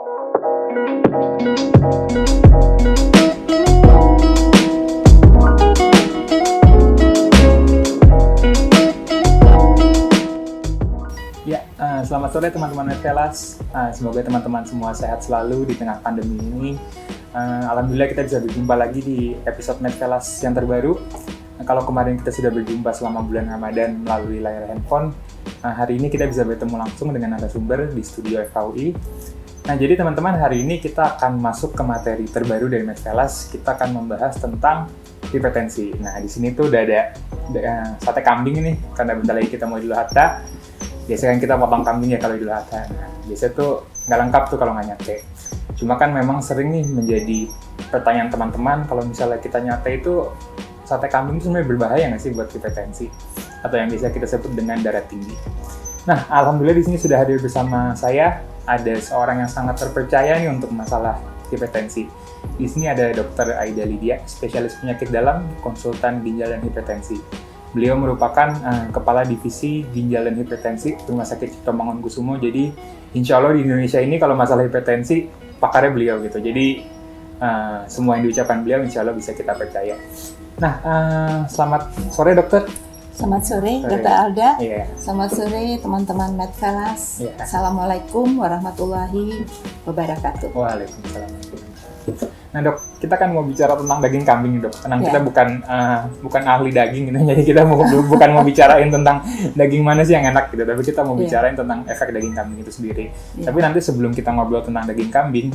Ya, selamat sore teman-teman Medvelas. Semoga teman-teman semua sehat selalu di tengah pandemi ini. Alhamdulillah kita bisa berjumpa lagi di episode Medvelas yang terbaru. Kalau kemarin kita sudah berjumpa selama bulan Ramadan melalui layar handphone, hari ini kita bisa bertemu langsung dengan narasumber di studio FKUI. Nah, jadi teman-teman, hari ini kita akan masuk ke materi terbaru dari Medvelas. Kita akan membahas tentang hipertensi. Nah, di sini tuh udah ada sate kambing ini, karena bentar lagi kita mau Idul Adha. Biasanya kan kita potong kambing ya kalau Idul Adha. Nah, biasanya tuh nggak lengkap tuh kalau nggak nyate. Cuma kan memang sering nih menjadi pertanyaan teman-teman, kalau misalnya kita nyate itu sate kambing itu sebenarnya berbahaya nggak sih buat hipertensi? Atau yang biasa kita sebut dengan darah tinggi. Nah, alhamdulillah di sini sudah hadir bersama saya, ada seorang yang sangat terpercaya nih untuk masalah hipertensi. Di sini ada Dr. Aida Lydia, spesialis penyakit dalam, konsultan ginjal dan hipertensi. Beliau merupakan Kepala Divisi Ginjal dan Hipertensi Rumah Sakit Cipto Mangunkusumo. Jadi, insya Allah di Indonesia ini kalau masalah hipertensi, pakarnya beliau gitu. Jadi, semua yang diucapkan beliau insya Allah bisa kita percaya. Nah, selamat sore dokter. Selamat sore, Dr. Alda. Yeah. Selamat sore, teman-teman Medvelas. Yeah. Assalamualaikum warahmatullahi wabarakatuh. Waalaikumsalam. Nah dok, kita kan mau bicara tentang daging kambing dok. Tenang, kita bukan ahli daging gitu. Jadi kita bukan mau bicarain tentang daging mana sih yang enak gitu. Tapi kita mau bicarain tentang efek daging kambing itu sendiri. Tapi nanti sebelum kita ngobrol tentang daging kambing,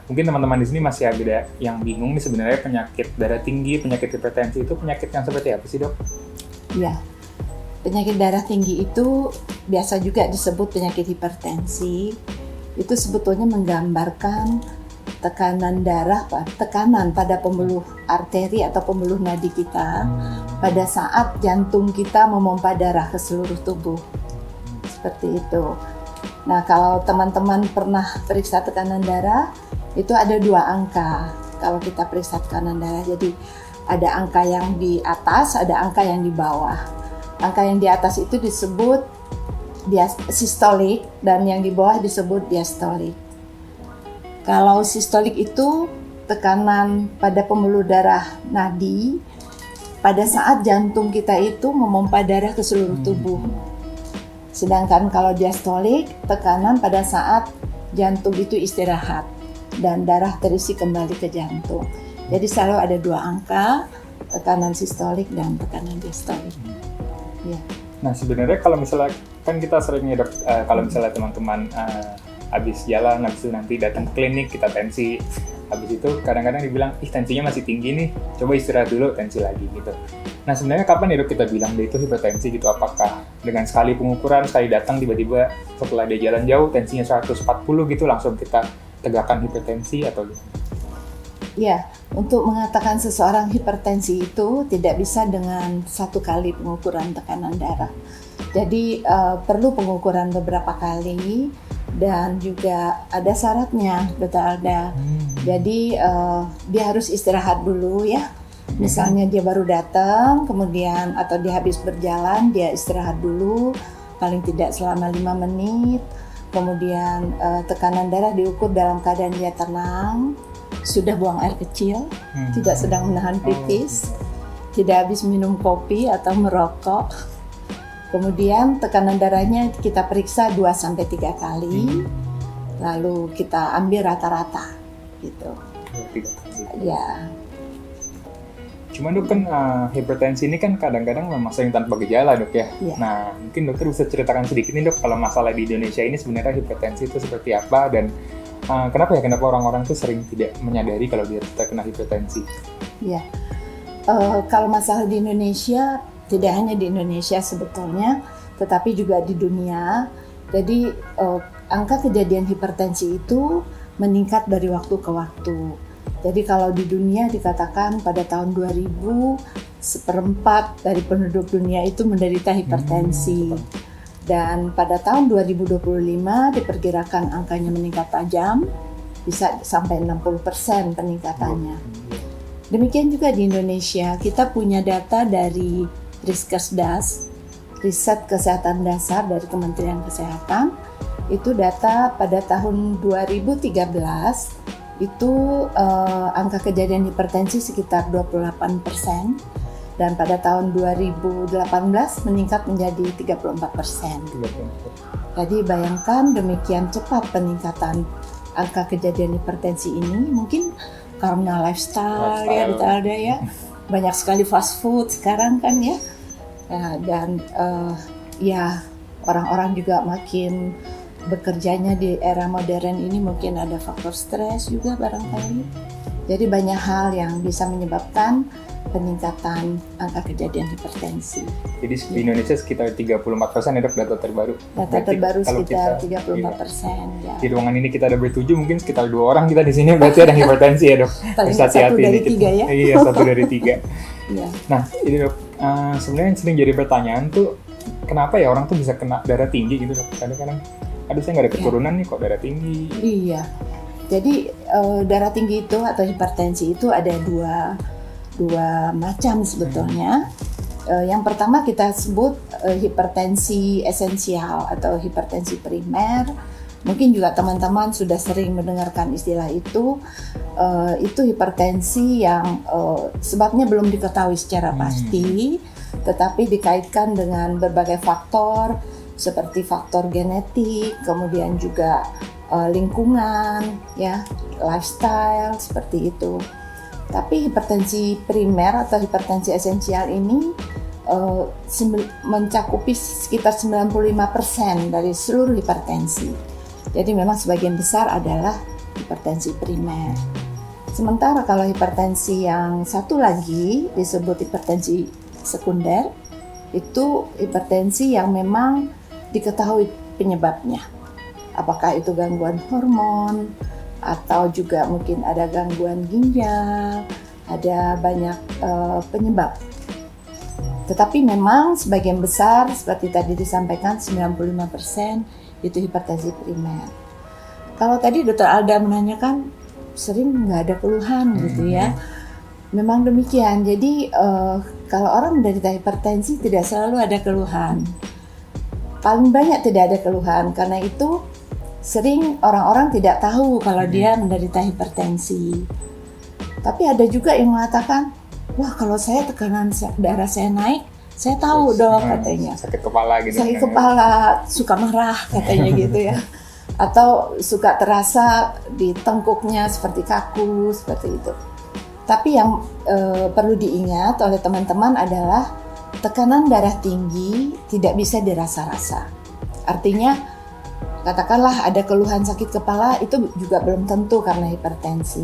mungkin teman-teman di sini masih ada yang bingung nih sebenarnya penyakit darah tinggi, penyakit hipertensi itu penyakit yang seperti apa sih dok? Iya, penyakit darah tinggi itu biasa juga disebut penyakit hipertensi. Itu sebetulnya menggambarkan tekanan darah, tekanan pada pembuluh arteri atau pembuluh nadi kita pada saat jantung kita memompa darah ke seluruh tubuh. Seperti itu. Nah, kalau teman-teman pernah periksa tekanan darah, itu ada 2 angka kalau kita periksa tekanan darah. Jadi ada angka yang di atas, ada angka yang di bawah. Angka yang di atas itu disebut sistolik dan yang di bawah disebut diastolik. Kalau sistolik itu tekanan pada pembuluh darah nadi pada saat jantung kita itu memompa darah ke seluruh tubuh. Sedangkan kalau diastolik, tekanan pada saat jantung itu istirahat dan darah terisi kembali ke jantung. Jadi selalu ada 2 angka, tekanan sistolik dan tekanan diastolik. Ya. Nah sebenarnya kalau misalnya kan kita seringnya dok, kalau misalnya teman-teman habis jalan, habis itu nanti datang ke klinik, kita tensi. Habis itu kadang-kadang dibilang, tensinya masih tinggi nih, coba istirahat dulu, tensi lagi gitu. Nah sebenarnya kapan ya dok kita bilang dia itu hipertensi gitu? Apakah dengan sekali pengukuran, sekali datang tiba-tiba setelah dia jalan jauh, tensinya 140 gitu, langsung kita tegakkan hipertensi atau gimana? Ya, untuk mengatakan seseorang hipertensi itu tidak bisa dengan 1 kali pengukuran tekanan darah. Jadi perlu pengukuran beberapa kali. Dan juga ada syaratnya, Dr. Alda. Jadi dia harus istirahat dulu ya. Misalnya dia baru datang, kemudian atau dia habis berjalan, dia istirahat dulu, paling tidak selama 5 menit. Kemudian tekanan darah diukur dalam keadaan dia tenang, sudah buang air kecil, tidak sedang menahan pipis, tidak habis minum kopi atau merokok. Kemudian tekanan darahnya kita periksa 2-3 kali, lalu kita ambil rata-rata, gitu. Ya. Cuma dok kan hipertensi ini kan kadang-kadang memang sering tanpa gejala dok ya. Nah mungkin dokter bisa ceritakan sedikit nih dok kalau masalah di Indonesia ini sebenarnya hipertensi itu seperti apa dan kenapa orang-orang tuh sering tidak menyadari kalau dia terkena hipertensi? Ya. Kalau masalah di Indonesia, tidak hanya di Indonesia sebetulnya, tetapi juga di dunia. Jadi angka kejadian hipertensi itu meningkat dari waktu ke waktu. Jadi kalau di dunia dikatakan pada tahun 2000, 1/4 dari penduduk dunia itu menderita hipertensi. Dan pada tahun 2025 diperkirakan angkanya meningkat tajam, bisa sampai 60% peningkatannya. Demikian juga di Indonesia, kita punya data dari Riskesdas, Riset Kesehatan Dasar dari Kementerian Kesehatan, itu data pada tahun 2013 itu angka kejadian hipertensi sekitar 28%, dan pada tahun 2018 meningkat menjadi 34%. Jadi bayangkan demikian cepat peningkatan angka kejadian hipertensi ini, mungkin karena lifestyle. Ya, ada ya, banyak sekali fast food sekarang kan ya, dan ya orang-orang juga makin bekerjanya di era modern ini, mungkin ada faktor stres juga barangkali. Jadi banyak hal yang bisa menyebabkan peningkatan angka kejadian hipertensi. Jadi di Indonesia sekitar 34% ya dok, data terbaru. Data terbaru sekitar 34%. Ya. Di ruangan ini kita ada bertujuh, mungkin sekitar 2 orang kita di sini berarti ada hipertensi ya dok. Paling satu dari 3 ya. Iya, 1 dari 3. Ya. Nah ini dok, sebenarnya yang sering jadi pertanyaan tuh, kenapa ya orang tuh bisa kena darah tinggi gitu dok? Kadang-kadang, aduh saya nggak ada keturunan nih kok darah tinggi. Iya, jadi darah tinggi itu atau hipertensi itu ada dua macam sebetulnya. Yang pertama kita sebut hipertensi esensial atau hipertensi primer. Mungkin juga teman-teman sudah sering mendengarkan istilah itu. Itu hipertensi yang sebabnya belum diketahui secara pasti, tetapi dikaitkan dengan berbagai faktor seperti faktor genetik, kemudian juga lingkungan, ya, lifestyle seperti itu. Tapi hipertensi primer atau hipertensi esensial ini mencakupi sekitar 95% dari seluruh hipertensi. Jadi memang sebagian besar adalah hipertensi primer. Sementara kalau hipertensi yang satu lagi disebut hipertensi sekunder, itu hipertensi yang memang diketahui penyebabnya. Apakah itu gangguan hormon, atau juga mungkin ada gangguan ginjal, ada banyak penyebab. Tetapi memang sebagian besar seperti tadi disampaikan 95% itu hipertensi primer. Kalau tadi Dr. Alda menanyakan sering nggak ada keluhan gitu ya. Memang demikian. Jadi kalau orang menderita hipertensi tidak selalu ada keluhan. Paling banyak tidak ada keluhan, karena itu sering orang-orang tidak tahu kalau dia menderita hipertensi. Tapi ada juga yang mengatakan, wah kalau saya tekanan darah saya naik, saya tahu dong katanya. Sakit kepala gitu. Sakit kepala, suka marah katanya gitu ya. Atau suka terasa di tengkuknya seperti kaku, seperti itu. Tapi yang perlu diingat oleh teman-teman adalah tekanan darah tinggi tidak bisa dirasa-rasa. Artinya, katakanlah ada keluhan sakit kepala, itu juga belum tentu karena hipertensi.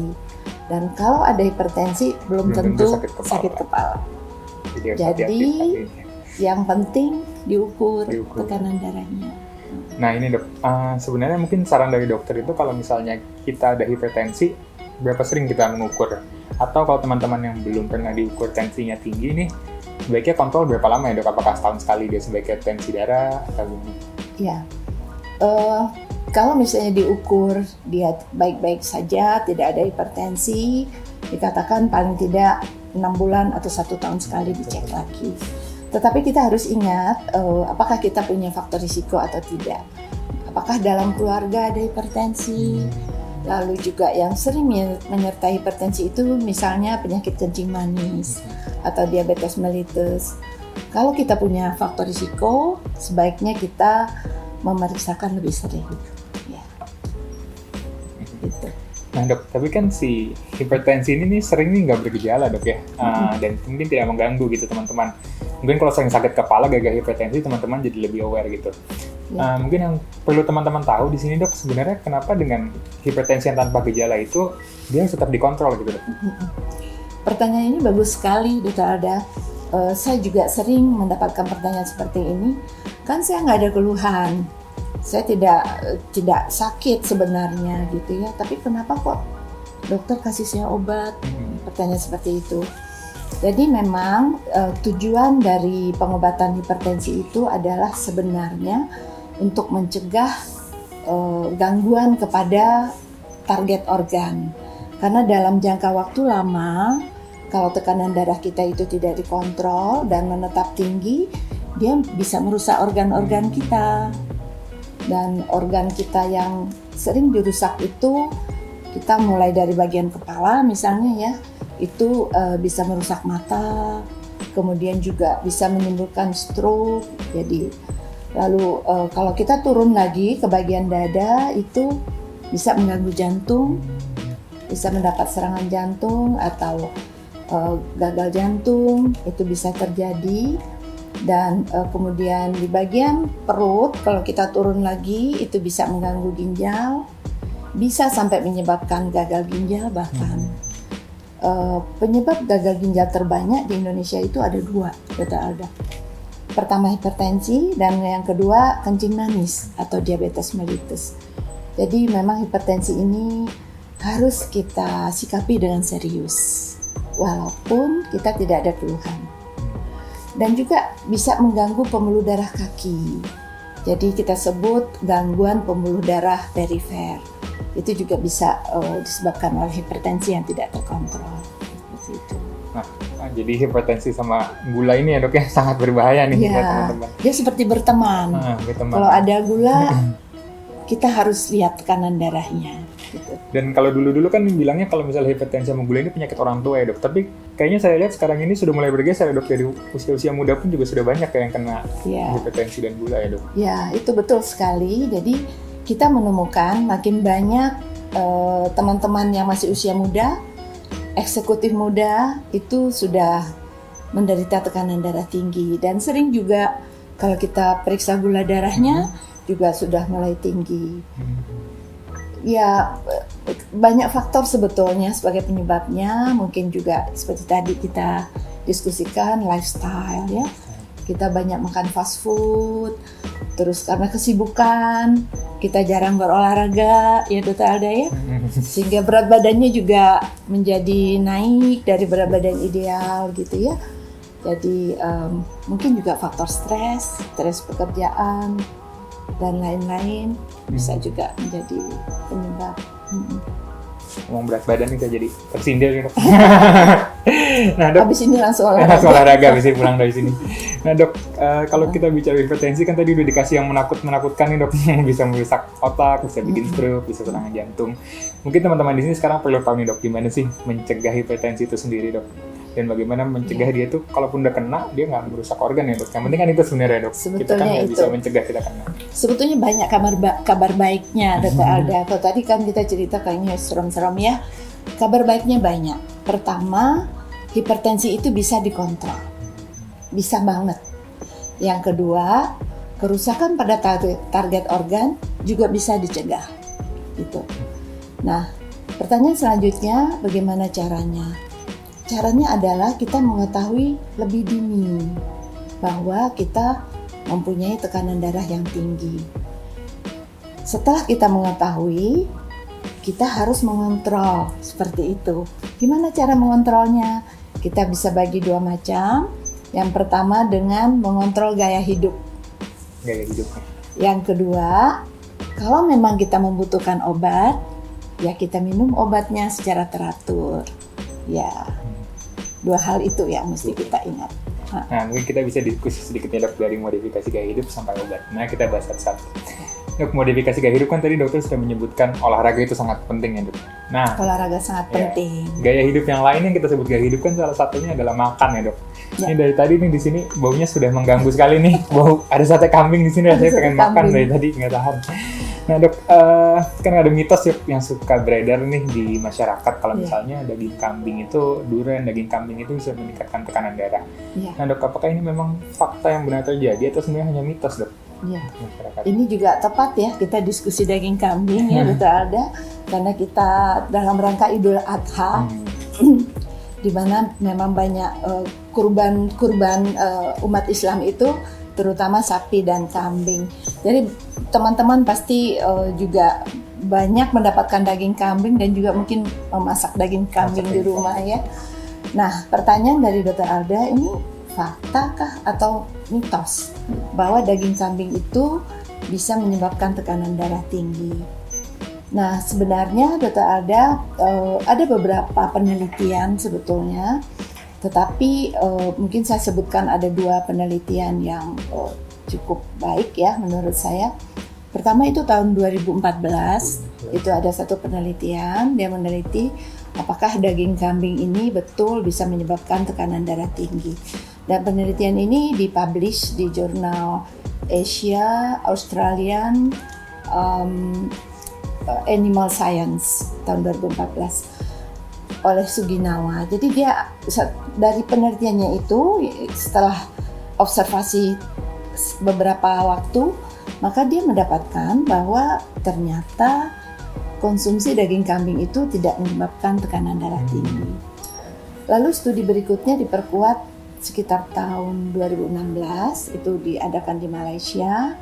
Dan kalau ada hipertensi, belum tentu sakit kepala. Jadi yang penting diukur tekanan darahnya. Nah ini dok, sebenarnya mungkin saran dari dokter itu kalau misalnya kita ada hipertensi, berapa sering kita mengukur? Atau kalau teman-teman yang belum pernah diukur tensinya tinggi nih, sebaiknya kontrol berapa lama ya dok? Apakah setahun sekali dia sebaiknya tensi darah atau gimana? Ya, kalau misalnya diukur dia baik-baik saja, tidak ada hipertensi, dikatakan paling tidak 6 bulan atau 1 tahun sekali dicek lagi. Tetapi kita harus ingat, apakah kita punya faktor risiko atau tidak. Apakah dalam keluarga ada hipertensi? Lalu juga yang sering menyertai hipertensi itu misalnya penyakit kencing manis atau diabetes mellitus. Kalau kita punya faktor risiko, sebaiknya kita memeriksakan lebih sering. Ya. Gitu. Nah dok, tapi kan si hipertensi ini nih sering nih nggak bergejala dok ya, dan mungkin tidak mengganggu gitu teman-teman. Mungkin kalau sering sakit kepala gara-gara hipertensi, teman-teman jadi lebih aware gitu. Mungkin yang perlu teman-teman tahu di sini dok, sebenarnya kenapa dengan hipertensi yang tanpa gejala itu dia harus tetap dikontrol gitu dok? Pertanyaan ini bagus sekali, Dr. Alda. Saya juga sering mendapatkan pertanyaan seperti ini. Kan saya nggak ada keluhan, saya tidak sakit sebenarnya gitu ya. Tapi kenapa kok dokter kasih saya obat? Pertanyaan seperti itu. Jadi memang tujuan dari pengobatan hipertensi itu adalah sebenarnya untuk mencegah gangguan kepada target organ. Karena dalam jangka waktu lama, kalau tekanan darah kita itu tidak dikontrol dan menetap tinggi, dia bisa merusak organ-organ kita. Dan organ kita yang sering dirusak itu, kita mulai dari bagian kepala misalnya ya, itu bisa merusak mata, kemudian juga bisa menimbulkan stroke. Jadi lalu kalau kita turun lagi ke bagian dada, itu bisa mengganggu jantung, bisa mendapat serangan jantung atau gagal jantung, itu bisa terjadi. Dan kemudian di bagian perut, kalau kita turun lagi, itu bisa mengganggu ginjal, bisa sampai menyebabkan gagal ginjal bahkan. Penyebab gagal ginjal terbanyak di Indonesia itu ada 2, Dr. Alda. Pertama hipertensi, dan yang kedua kencing manis atau diabetes mellitus. Jadi memang hipertensi ini harus kita sikapi dengan serius, walaupun kita tidak ada keluhan. Dan juga bisa mengganggu pembuluh darah kaki. Jadi kita sebut gangguan pembuluh darah perifer. Itu juga bisa disebabkan oleh hipertensi yang tidak terkontrol. Seperti itu. Nah, jadi hipertensi sama gula ini ya dok ya sangat berbahaya nih buat teman-teman. Dia seperti berteman. Kalau ada gula, kita harus lihat tekanan darahnya. Gitu. Dan kalau dulu-dulu kan bilangnya kalau misalnya hipertensi sama gula ini penyakit orang tua ya dok. Tapi kayaknya saya lihat sekarang ini sudah mulai bergeser ya dok. Dari usia-usia muda pun juga sudah banyak yang kena hipertensi dan gula ya dok. Ya, itu betul sekali. Jadi kita menemukan makin banyak teman-teman yang masih usia muda, eksekutif muda, itu sudah menderita tekanan darah tinggi. Dan sering juga kalau kita periksa gula darahnya juga sudah mulai tinggi. Ya, banyak faktor sebetulnya sebagai penyebabnya. Mungkin juga seperti tadi kita diskusikan, lifestyle ya. Kita banyak makan fast food, terus karena kesibukan, kita jarang berolahraga, ya Dr. Alda ya. Sehingga berat badannya juga menjadi naik dari berat badan ideal gitu ya. Jadi mungkin juga faktor stres pekerjaan, dan lain-lain bisa juga menjadi penyebab. Ngomong berat badan kita jadi tersindir nih dok. Nah dok, habis ini langsung olahraga habis pulang dari sini. Nah dok, kalau kita bicara hipertensi kan tadi udah dikasih yang menakutkan nih dok, bisa merusak otak, bisa bikin stroke, bisa serangan jantung. Mungkin teman-teman di sini sekarang perlu tahu nih dok, gimana sih mencegah hipertensi itu sendiri dok? Dan bagaimana mencegah dia tuh, kalaupun udah kena, dia nggak merusak organ ya dok. Yang penting kan itu sebenarnya dok. Sebetulnya kita kan nggak bisa mencegah kita kena. Sebetulnya banyak kabar baiknya Dr. Alda. Kalau tadi kan kita cerita kayaknya serem-serem ya. Kabar baiknya banyak. Pertama, hipertensi itu bisa dikontrol. Bisa banget. Yang kedua, kerusakan pada target organ juga bisa dicegah. Gitu. Nah, pertanyaan selanjutnya, bagaimana caranya? Caranya adalah kita mengetahui lebih dini bahwa kita mempunyai tekanan darah yang tinggi. Setelah kita mengetahui, kita harus mengontrol seperti itu. Gimana cara mengontrolnya? Kita bisa bagi 2 macam. Yang pertama dengan mengontrol gaya hidup. Gaya hidupnya. Yang kedua, kalau memang kita membutuhkan obat, ya kita minum obatnya secara teratur. Ya. 2 hal itu yang mesti kita ingat. Nah, mungkin kita bisa diskusi sedikit ya dok, dari modifikasi gaya hidup sampai obat. Nah, kita bahas satu-satu. Dok, modifikasi gaya hidup kan tadi dokter sudah menyebutkan olahraga itu sangat penting ya dok. Nah, olahraga sangat penting. Gaya hidup yang lain yang kita sebut gaya hidup kan salah satunya adalah makan ya dok. Ya. Ini dari tadi nih di sini baunya sudah mengganggu sekali nih. Bau ada sate kambing di sini, saya pengen makan dari tadi nggak tahan. Nah dok, kan ada mitos yang suka beredar nih di masyarakat kalau misalnya daging kambing itu, durian daging kambing itu bisa meningkatkan tekanan darah. Nah dok, apakah ini memang fakta yang benar terjadi atau sebenarnya hanya mitos dok? Iya, ini juga tepat ya kita diskusi daging kambing ya Dr. Alda, karena kita dalam rangka Idul Adha, di mana memang banyak kurban umat Islam itu, terutama sapi dan kambing. Jadi teman-teman pasti juga banyak mendapatkan daging kambing dan juga mungkin memasak daging kambing di rumah ya. Nah, pertanyaan dari Dr. Alda, ini fakta atau mitos bahwa daging kambing itu bisa menyebabkan tekanan darah tinggi? Nah, sebenarnya Dr. Alda, ada beberapa penelitian sebetulnya, tetapi mungkin saya sebutkan ada 2 penelitian yang cukup baik ya menurut saya. Pertama itu tahun 2014, itu ada satu penelitian, dia meneliti apakah daging kambing ini betul bisa menyebabkan tekanan darah tinggi. Dan penelitian ini dipublish di jurnal Asia Australian Animal Science tahun 2014 oleh Suginawa. Jadi dia dari penelitiannya itu setelah observasi beberapa waktu, maka dia mendapatkan bahwa ternyata konsumsi daging kambing itu tidak menyebabkan tekanan darah tinggi. Lalu studi berikutnya diperkuat sekitar tahun 2016, itu diadakan di Malaysia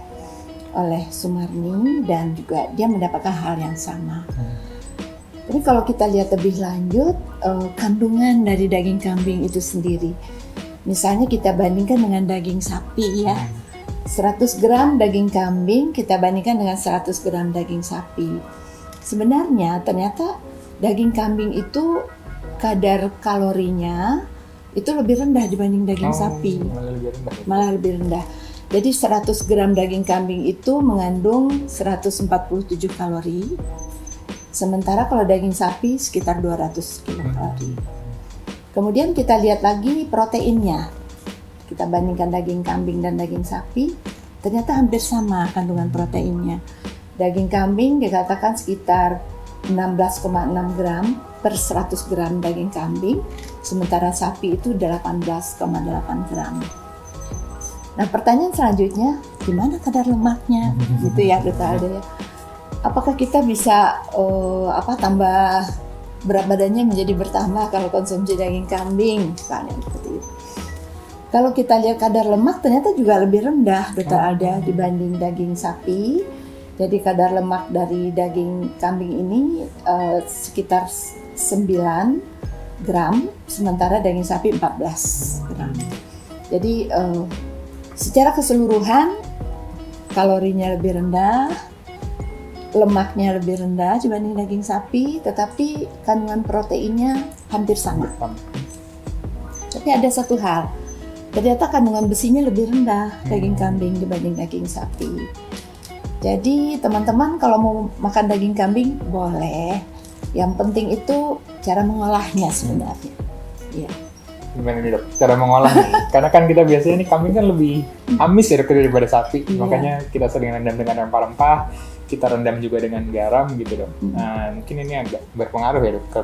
oleh Sumarni dan juga dia mendapatkan hal yang sama. Tapi kalau kita lihat lebih lanjut, kandungan dari daging kambing itu sendiri. Misalnya kita bandingkan dengan daging sapi ya. 100 gram daging kambing kita bandingkan dengan 100 gram daging sapi. Sebenarnya ternyata daging kambing itu kadar kalorinya itu lebih rendah dibanding daging sapi. Malah lebih rendah. Jadi 100 gram daging kambing itu mengandung 147 kalori. Sementara kalau daging sapi sekitar 200 kilokalori. Kemudian kita lihat lagi proteinnya. Kita bandingkan daging kambing dan daging sapi, ternyata hampir sama kandungan proteinnya. Daging kambing dikatakan sekitar 16,6 gram per 100 gram daging kambing, sementara sapi itu 18,8 gram. Nah, pertanyaan selanjutnya, gimana kadar lemaknya? Gitu ya, Dr. Alda ya. Apakah kita bisa tambah berat badannya menjadi bertambah kalau konsumsi daging kambing? Misalnya seperti itu. Kalau kita lihat kadar lemak ternyata juga lebih rendah, Dr. Alda, dibanding daging sapi. Jadi kadar lemak dari daging kambing ini sekitar 9 gram, sementara daging sapi 14 gram. Jadi secara keseluruhan kalorinya lebih rendah, lemaknya lebih rendah dibanding daging sapi, tetapi kandungan proteinnya hampir sama. Tapi ada satu hal, ternyata kandungan besinya lebih rendah daging kambing dibanding daging sapi. Jadi teman-teman kalau mau makan daging kambing boleh, yang penting itu cara mengolahnya sebenarnya. Ya. Gimana nih dok, cara mengolahnya? Karena kan kita biasanya nih kambing kan lebih amis ya daripada sapi, makanya kita sering rendam dengan rempah-rempah. Kita rendam juga dengan garam gitu dok. Nah mungkin ini agak berpengaruh ya dok ke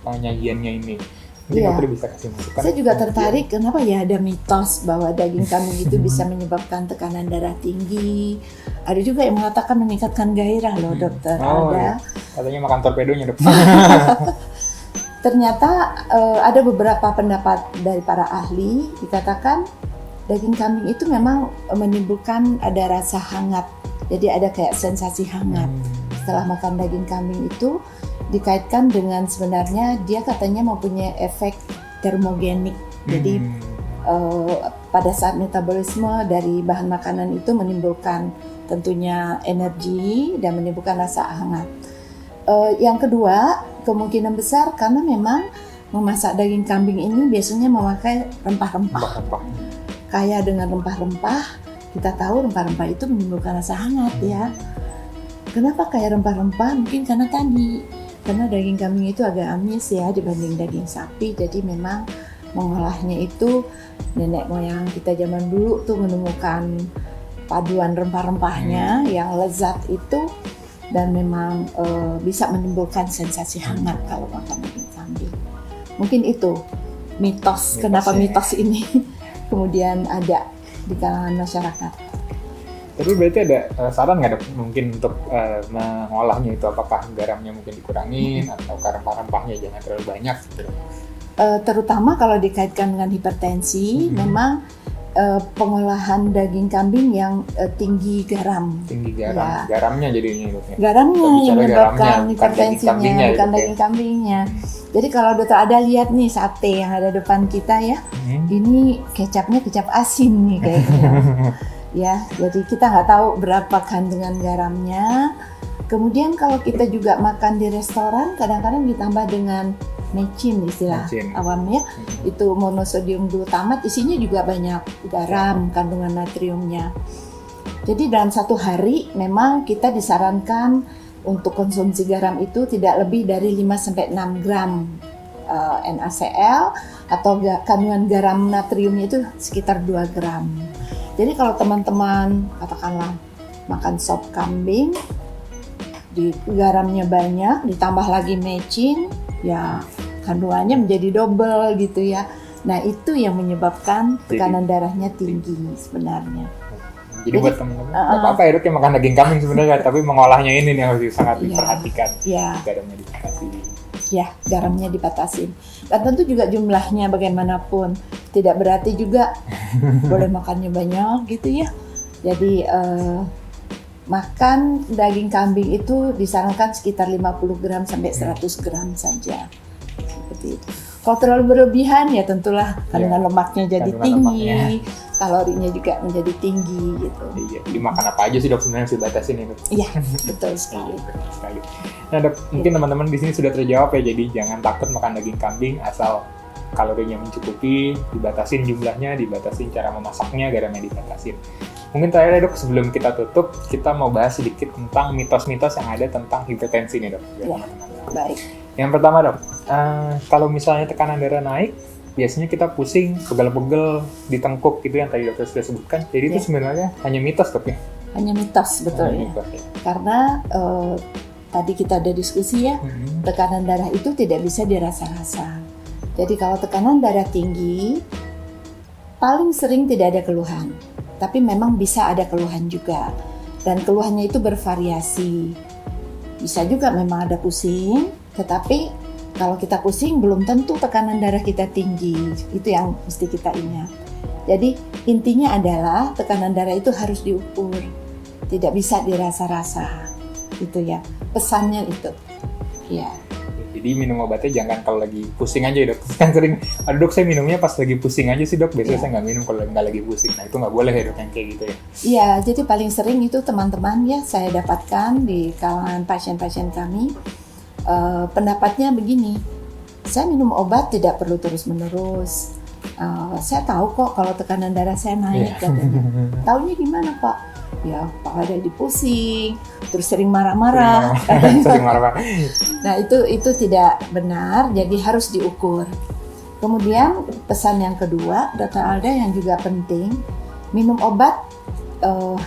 penyajiannya ini. Mungkin dokter bisa kasih masukan. Saya juga tertarik kenapa ya ada mitos bahwa daging kambing itu bisa menyebabkan tekanan darah tinggi. Ada juga yang mengatakan meningkatkan gairah loh dokter. Ada. Katanya makan torpedonya dok. Ternyata ada beberapa pendapat dari para ahli dikatakan daging kambing itu memang menimbulkan ada rasa hangat. Jadi ada kayak sensasi hangat setelah makan daging kambing itu dikaitkan dengan sebenarnya dia katanya mempunyai efek termogenik. Jadi pada saat metabolisme dari bahan makanan itu menimbulkan tentunya energi dan menimbulkan rasa hangat. Yang kedua kemungkinan besar karena memang memasak daging kambing ini biasanya memakai rempah-rempah. Kaya dengan rempah-rempah. Kita tahu rempah-rempah itu menimbulkan rasa hangat ya. Kenapa kayak rempah-rempah? Mungkin karena daging kambing itu agak amis ya dibanding daging sapi. Jadi memang mengolahnya itu nenek moyang kita zaman dulu tuh menemukan paduan rempah-rempahnya yang lezat itu dan memang bisa menimbulkan sensasi hangat kalau makan daging kambing. Mungkin itu mitos kenapa mitos ini kemudian ada di kalangan masyarakat. Tapi berarti ada saran nggak dok mungkin untuk mengolahnya itu, apakah garamnya mungkin dikurangin atau rempah-rempahnya jangan terlalu banyak gitu? Terutama kalau dikaitkan dengan hipertensi, memang pengolahan daging kambing yang tinggi garam. Tinggi garam, ya. Garamnya jadinya dokter. Garamnya yang menyebabkan hipertensinya, bukan ya, daging kambingnya. Jadi kalau dokter ada lihat nih sate yang ada depan kita ya, ini kecapnya kecap asin nih kayaknya. Ya, jadi kita nggak tahu berapa kandungan garamnya. Kemudian kalau kita juga makan di restoran, kadang-kadang ditambah dengan mecin istilah awamnya, itu monosodium glutamat, isinya juga banyak garam, kandungan natriumnya. Jadi dalam satu hari memang kita disarankan untuk konsumsi garam itu tidak lebih dari 5-6 gram NaCl, atau kandungan garam natriumnya itu sekitar 2 gram. Jadi kalau teman-teman katakanlah makan sop kambing, garamnya banyak, ditambah lagi mecin, ya kandungannya menjadi double gitu ya. Nah itu yang menyebabkan tekanan darahnya tinggi sebenarnya. Jadi buat teman-teman, apa-apa ya dok yang makan daging kambing sebenarnya, tapi mengolahnya ini nih harus sangat diperhatikan. Garamnya dibatasi. Ya, garamnya dibatasin. Dan tentu juga jumlahnya bagaimanapun. Tidak berarti juga boleh makannya banyak gitu ya. Jadi makan daging kambing itu disarankan sekitar 50 gram sampai 100 gram saja. Seperti itu. Kalau terlalu berlebihan ya tentulah kandungan lemaknya jadi tinggi, kalorinya juga menjadi tinggi gitu. Iya, jadi makan apa aja sih dok sebenarnya harus dibatasin itu. Iya, betul sekali. Nah dok, mungkin teman-teman di sini sudah terjawab ya, jadi jangan takut makan daging kambing asal kalorinya mencukupi, dibatasin jumlahnya, dibatasin cara memasaknya, garamnya dibatasin. Mungkin terakhir dok, sebelum kita tutup, kita mau bahas sedikit tentang mitos-mitos yang ada tentang hipertensi nih dok. Ya, baik. Yang pertama dok, kalau misalnya tekanan darah naik, biasanya kita pusing, pegel-pegel di tengkuk gitu yang tadi dokter sudah sebutkan. Jadi itu sebenarnya hanya mitos dok ya? Hanya mitos, betul ya. Karena tadi kita ada diskusi ya, tekanan darah itu tidak bisa dirasa-rasa. Jadi kalau tekanan darah tinggi, paling sering tidak ada keluhan. Tapi memang bisa ada keluhan juga. Dan keluhannya itu bervariasi. Bisa juga memang ada pusing, tetapi kalau kita pusing belum tentu tekanan darah kita tinggi. Itu yang mesti kita ingat. Jadi intinya adalah tekanan darah itu harus diukur. Tidak bisa dirasa-rasa. Itu ya, pesannya itu. Ya. Jadi minum obatnya jangan kalau lagi pusing aja ya dok. Kan sering, aduh dok saya minumnya pas lagi pusing aja sih dok. Biasanya saya nggak minum kalau nggak lagi pusing. Nah itu nggak boleh ya dok yang kayak gitu ya. Iya, jadi paling sering itu teman-teman ya saya dapatkan di kalangan pasien-pasien kami. Pendapatnya begini, saya minum obat tidak perlu terus-menerus. Saya tahu kok kalau tekanan darah saya naik katanya. Taunya gimana pak? Ya Pak ada dipusing, terus sering marah-marah. Sering marah-marah. Nah itu tidak benar, jadi harus diukur. Kemudian pesan yang kedua, Dr. Alda yang juga penting, minum obat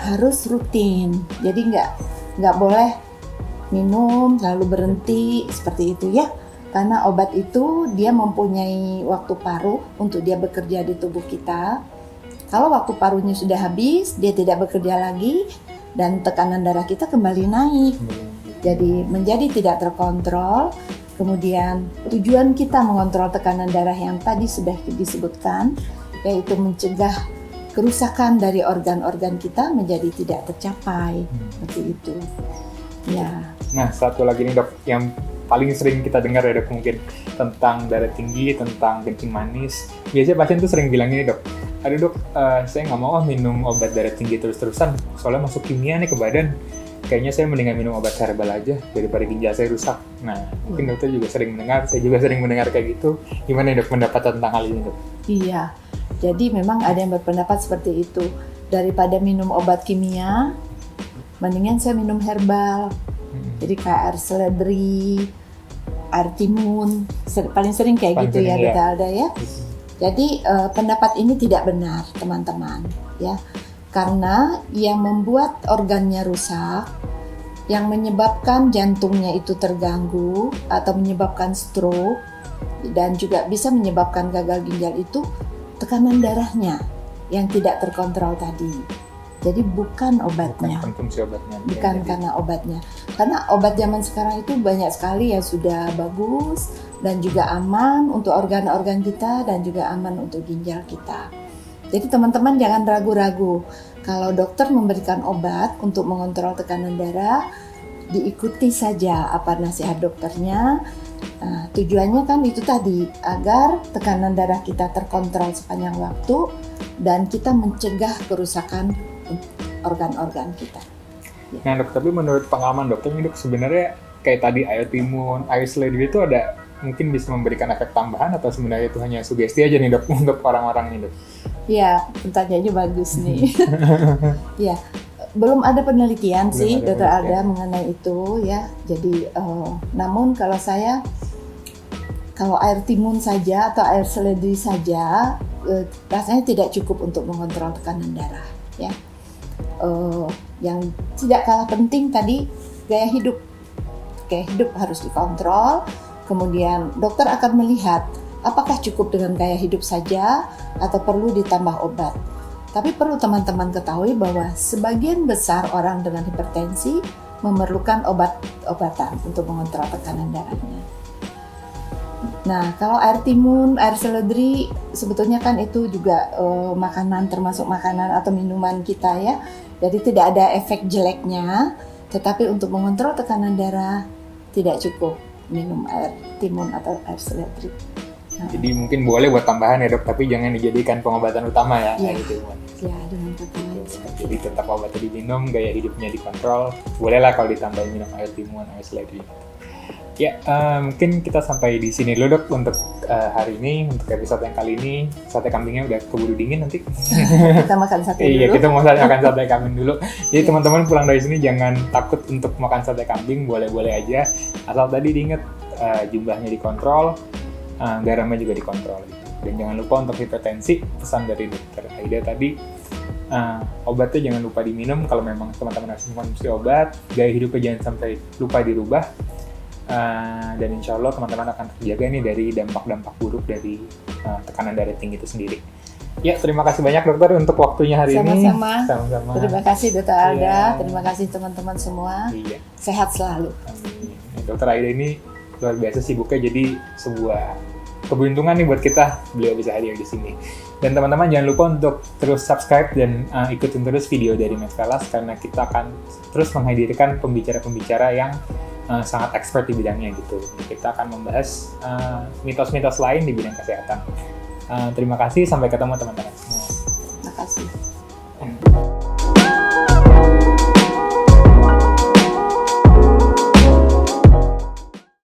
harus rutin. Jadi nggak boleh minum lalu berhenti seperti itu ya. Karena obat itu dia mempunyai waktu paruh untuk dia bekerja di tubuh kita. Kalau waktu paruhnya sudah habis, dia tidak bekerja lagi dan tekanan darah kita kembali naik. Jadi menjadi tidak terkontrol. Kemudian tujuan kita mengontrol tekanan darah yang tadi sudah disebutkan, yaitu mencegah kerusakan dari organ-organ kita menjadi tidak tercapai. Seperti itu. Ya. Nah, satu lagi nih dok, yang paling sering kita dengar ya dok, mungkin tentang darah tinggi, tentang kencing manis. Biasanya pasien tuh sering bilang ini dok, aduh dok, saya nggak mau minum obat darah tinggi terus-terusan, soalnya masuk kimia nih ke badan. Kayaknya saya mendingan minum obat herbal aja daripada ginjal saya rusak. Nah, mungkin dokter juga sering mendengar, saya juga sering mendengar kayak gitu. Gimana dok pendapat tentang hal ini dok? Iya, jadi memang ada yang berpendapat seperti itu. Daripada minum obat kimia, mendingan saya minum herbal. Jadi kayak air seledri, air timun, paling sering kayak gitu ya Dr. Alda ya. Jadi pendapat ini tidak benar teman-teman ya, karena yang membuat organnya rusak, yang menyebabkan jantungnya itu terganggu atau menyebabkan stroke dan juga bisa menyebabkan gagal ginjal itu tekanan darahnya yang tidak terkontrol tadi. Jadi bukan obatnya, bukan konsumsi obatnya, bukan karena obatnya. Karena obat zaman sekarang itu banyak sekali yang sudah bagus dan juga aman untuk organ-organ kita dan juga aman untuk ginjal kita. Jadi teman-teman jangan ragu-ragu. Kalau dokter memberikan obat untuk mengontrol tekanan darah, diikuti saja apa nasihat dokternya. Nah, tujuannya kan itu tadi, agar tekanan darah kita terkontrol sepanjang waktu dan kita mencegah kerusakan organ-organ kita. Ya. Nah dok, tapi menurut pengalaman dokter nih dok, sebenarnya kayak tadi air timun, air seledri itu ada mungkin bisa memberikan efek tambahan atau sebenarnya itu hanya sugesti aja nih dok untuk orang-orang nih dok? Ya, pertanyaannya bagus nih. Ya, belum ada penelitian Belum sih, ada Dokter Alda, penelitian. mengenai itu ya. Jadi, namun kalau air timun saja atau air seledri saja, rasanya tidak cukup untuk mengontrol tekanan darah. Ya, yang tidak kalah penting tadi gaya hidup. Gaya hidup harus dikontrol. Kemudian dokter akan melihat apakah cukup dengan gaya hidup saja atau perlu ditambah obat. Tapi perlu teman-teman ketahui bahwa sebagian besar orang dengan hipertensi memerlukan obat-obatan untuk mengontrol tekanan darahnya. Nah, kalau air timun, air seledri, sebetulnya kan itu juga makanan, termasuk makanan atau minuman kita ya. Jadi tidak ada efek jeleknya, tetapi untuk mengontrol tekanan darah tidak cukup minum air timun atau air seledri. Nah, Jadi mungkin boleh buat tambahan ya dok, tapi jangan dijadikan pengobatan utama ya. Iya. Gitu. ya dengan kata lain seperti Jadi itu. tetap obatnya diminum, gaya hidupnya dikontrol. Bolehlah kalau ditambahin minum air timun, air seledri. Ya, mungkin kita sampai di sini dulu dok untuk hari ini, untuk episode yang kali ini. Sate kambingnya udah keburu dingin nanti. Kita makan sate Iya, dulu. kita mau makan sate kambing dulu. Jadi Iya. teman-teman pulang dari sini jangan takut untuk makan sate kambing, boleh-boleh aja. Asal tadi diingat jumlahnya dikontrol, garamnya juga dikontrol. Dan jangan lupa untuk hipertensi, pesan dari dokter Aida tadi, obatnya jangan lupa diminum kalau memang teman-teman harus mengkonsumsi obat. Gaya hidupnya jangan sampai lupa dirubah. Dan insya Allah teman-teman akan terjaga nih dari dampak-dampak buruk dari tekanan darah tinggi itu sendiri. Ya, terima kasih banyak dokter untuk waktunya hari ini. Sama-sama. Sama-sama. Terima kasih Dokter Alda, Iya. terima kasih teman-teman semua. Iya. Sehat selalu. Amin. Dokter Aida ini luar biasa sibuknya, jadi sebuah keberuntungan nih buat kita beliau bisa hadir di sini. Dan teman-teman jangan lupa untuk terus subscribe dan ikutin terus video dari Medvelas karena kita akan terus menghadirkan pembicara-pembicara yang sangat expert di bidangnya gitu. Kita akan membahas mitos-mitos lain di bidang kesehatan. Terima kasih, sampai ketemu teman-teman.